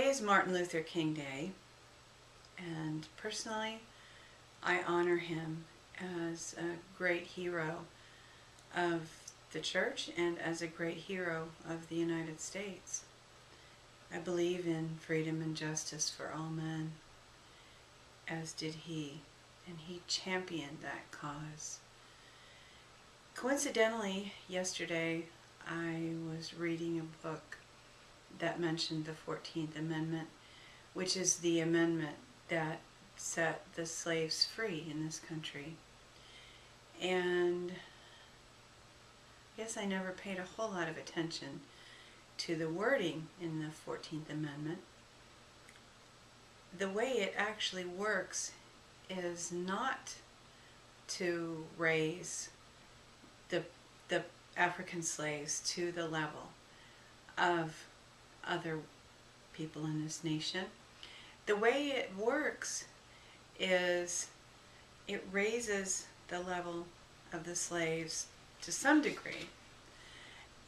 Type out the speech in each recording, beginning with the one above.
Today is Martin Luther King Day, and personally, I honor him as a great hero of the church and as a great hero of the United States. I believe in freedom and justice for all men, as did he, and he championed that cause. Coincidentally, yesterday I was reading a book that mentioned the 14th Amendment, which is the amendment that set the slaves free in this country. And I guess I never paid a whole lot of attention to the wording in the 14th Amendment. The way it actually works is not to raise the African slaves to the level of other people in this nation. The way it works is it raises the level of the slaves to some degree,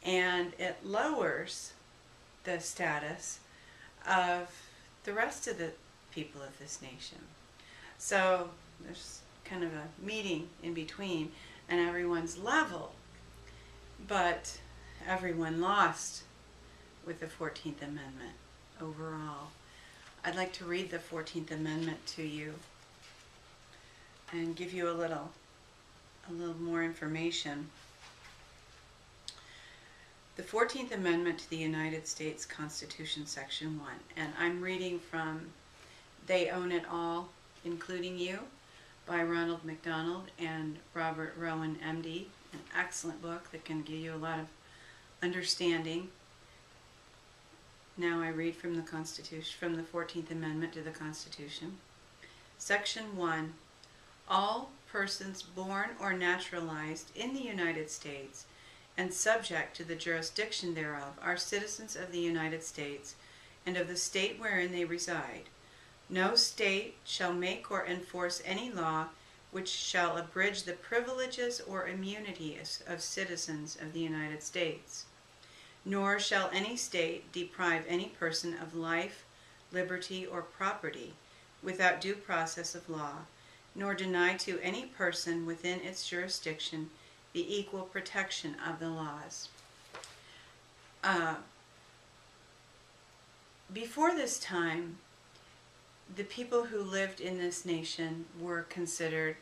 and it lowers the status of the rest of the people of this nation. So there's kind of a meeting in between, and everyone's level, but everyone lost with the 14th Amendment overall. I'd like to read the 14th Amendment to you and give you a little more information. The 14th Amendment to the United States Constitution, Section 1, and I'm reading from They Own It All, Including You, by Ronald McDonald and Robert Rowan, MD, an excellent book that can give you a lot of understanding. Now I read from the Constitution, from the 14th Amendment to the Constitution. Section 1. All persons born or naturalized in the United States and subject to the jurisdiction thereof are citizens of the United States and of the state wherein they reside. No state shall make or enforce any law which shall abridge the privileges or immunities of citizens of the United States. Nor shall any state deprive any person of life, liberty, or property without due process of law, nor deny to any person within its jurisdiction the equal protection of the laws. Before this time, the people who lived in this nation were considered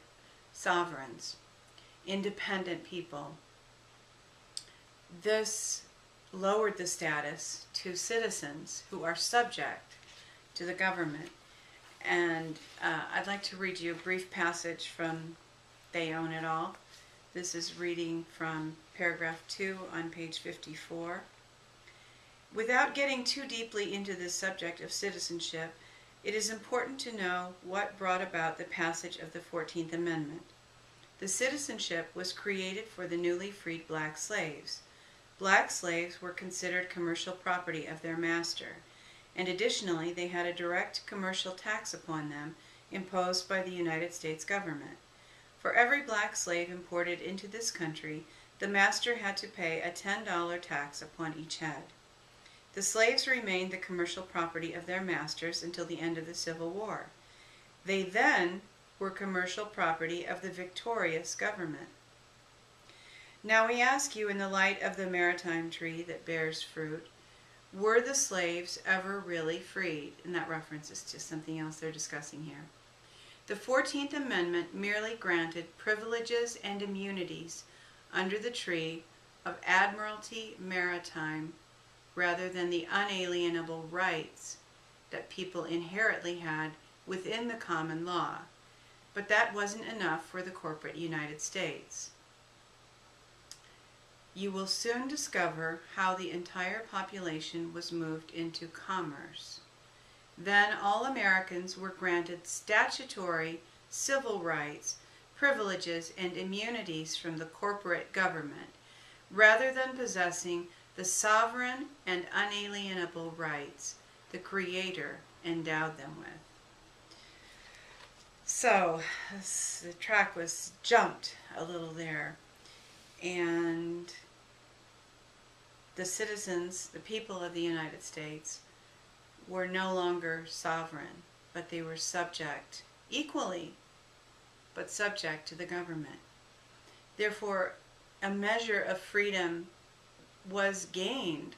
sovereigns, independent people. This lowered the status to citizens who are subject to the government. And I'd like to read you a brief passage from They Own It All. This is reading from paragraph 2 on page 54. Without getting too deeply into this subject of citizenship, it is important to know what brought about the passage of the 14th Amendment. The citizenship was created for the newly freed black slaves. Black slaves were considered commercial property of their master, and additionally they had a direct commercial tax upon them imposed by the United States government. For every black slave imported into this country, the master had to pay a $10 tax upon each head. The slaves remained the commercial property of their masters until the end of the Civil War. They then were commercial property of the victorious government. Now we ask you, in the light of the maritime tree that bears fruit, were the slaves ever really freed? And that references to something else they're discussing here. The 14th Amendment merely granted privileges and immunities under the tree of Admiralty Maritime rather than the unalienable rights that people inherently had within the common law. But that wasn't enough for the corporate United States. You will soon discover how the entire population was moved into commerce. Then all Americans were granted statutory civil rights, privileges, and immunities from the corporate government, rather than possessing the sovereign and unalienable rights the Creator endowed them with. So, the track was jumped a little there, and the citizens, the people of the United States, were no longer sovereign, but they were subject, equally, but subject to the government. Therefore, a measure of freedom was gained,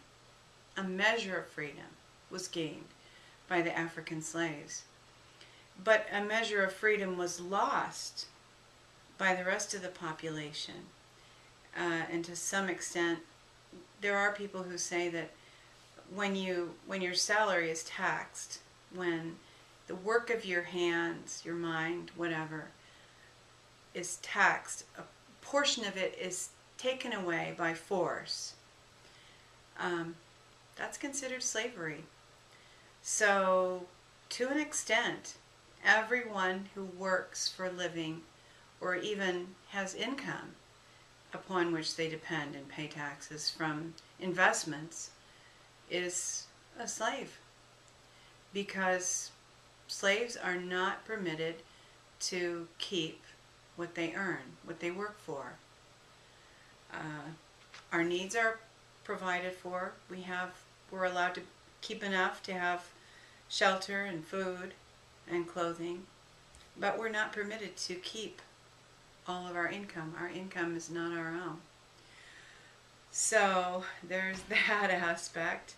a measure of freedom was gained by the African slaves. But a measure of freedom was lost by the rest of the population. And to some extent, there are people who say that when your salary is taxed, when the work of your hands, your mind, whatever, is taxed, a portion of it is taken away by force. That's considered slavery. So, to an extent, everyone who works for a living or even has income upon which they depend and pay taxes from investments is a slave, because slaves are not permitted to keep what they earn, what they work for. Our needs are provided for. We're allowed to keep enough to have shelter and food and clothing, but we're not permitted to keep all of our income. Our income is not our own. So there's that aspect.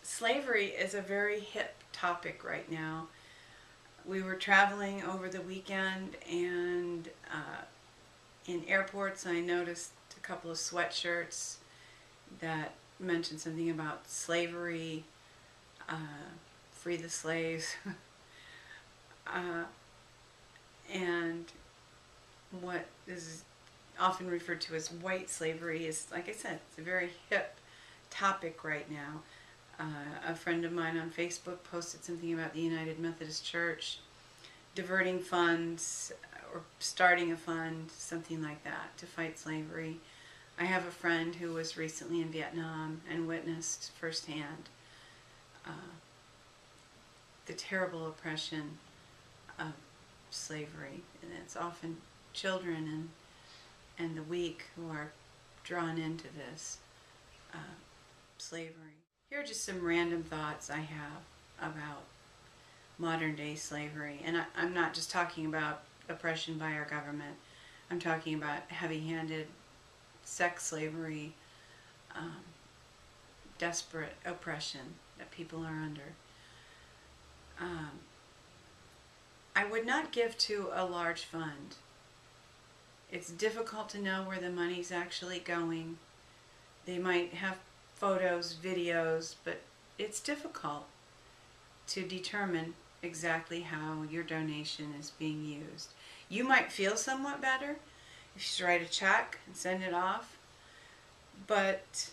Slavery is a very hip topic right now. We were traveling over the weekend, and in airports I noticed a couple of sweatshirts that mentioned something about slavery, free the slaves, and what is often referred to as white slavery is, like I said, it's a very hip topic right now. A friend of mine on Facebook posted something about the United Methodist Church diverting funds or starting a fund, something like that, to fight slavery. I have a friend who was recently in Vietnam and witnessed firsthand the terrible oppression of slavery. And it's often children and the weak who are drawn into this slavery. Here are just some random thoughts I have about modern day slavery. And I'm not just talking about oppression by our government. I'm talking about heavy-handed sex slavery, desperate oppression that people are under. I would not give to a large fund. It's difficult to know where the money's actually going. They might have photos, videos, but it's difficult to determine exactly how your donation is being used. You might feel somewhat better if you write a check and send it off, but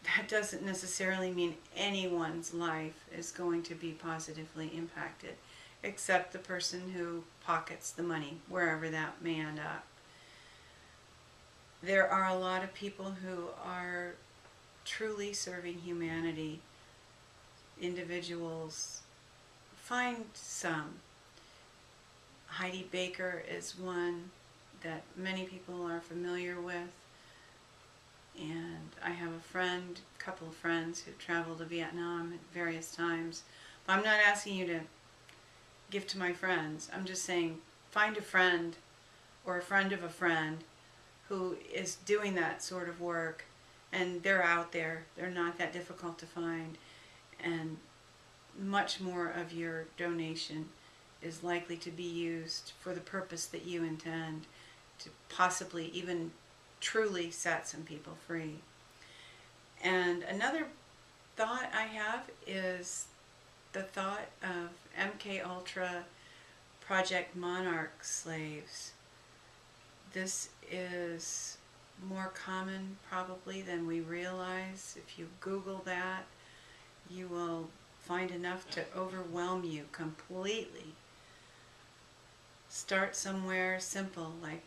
that doesn't necessarily mean anyone's life is going to be positively impacted, except the person who pockets the money, wherever that may end up. There are a lot of people who are truly serving humanity, individuals. Find some. Heidi Baker is one that many people are familiar with. And I have a couple of friends who traveled to Vietnam at various times. But I'm not asking you to give to my friends. I'm just saying, find a friend or a friend of a friend who is doing that sort of work, and they're out there. They're not that difficult to find, and much more of your donation is likely to be used for the purpose that you intend, to possibly even truly set some people free. And another thought I have is the thought of MK Ultra Project Monarch slaves. This is more common probably than we realize. If you Google that, you will find enough to overwhelm you completely. Start somewhere simple, like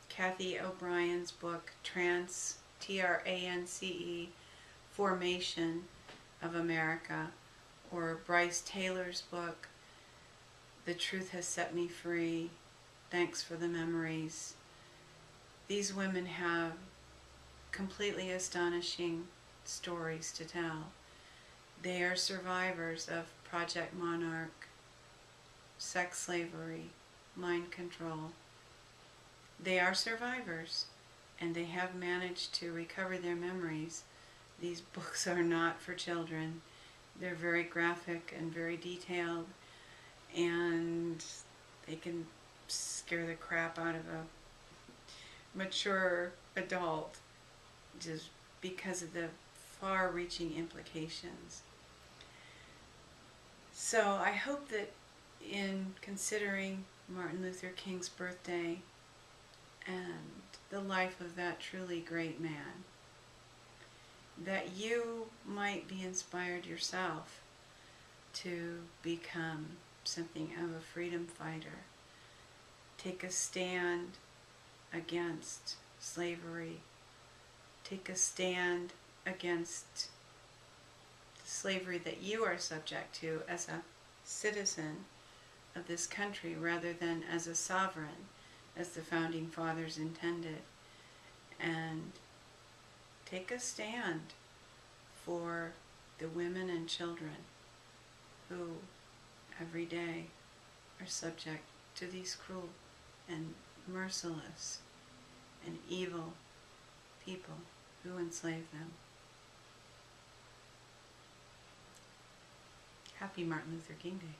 Kathy O'Brien's book, Trance, Trance, Formation of America, or Bryce Taylor's book, The Truth Has Set Me Free, Thanks for the Memories. These women have completely astonishing stories to tell. They are survivors of Project Monarch, sex slavery, mind control. They are survivors, and they have managed to recover their memories. These books are not for children. They're very graphic and very detailed, and they can scare the crap out of a mature adult just because of the far-reaching implications. So I hope that in considering Martin Luther King's birthday and the life of that truly great man, that you might be inspired yourself to become something of a freedom fighter. Take a stand against slavery. Take a stand against the slavery that you are subject to as a citizen of this country rather than as a sovereign, as the Founding Fathers intended. And take a stand for the women and children who every day are subject to these cruel and merciless and evil people who enslave them. Happy Martin Luther King Day.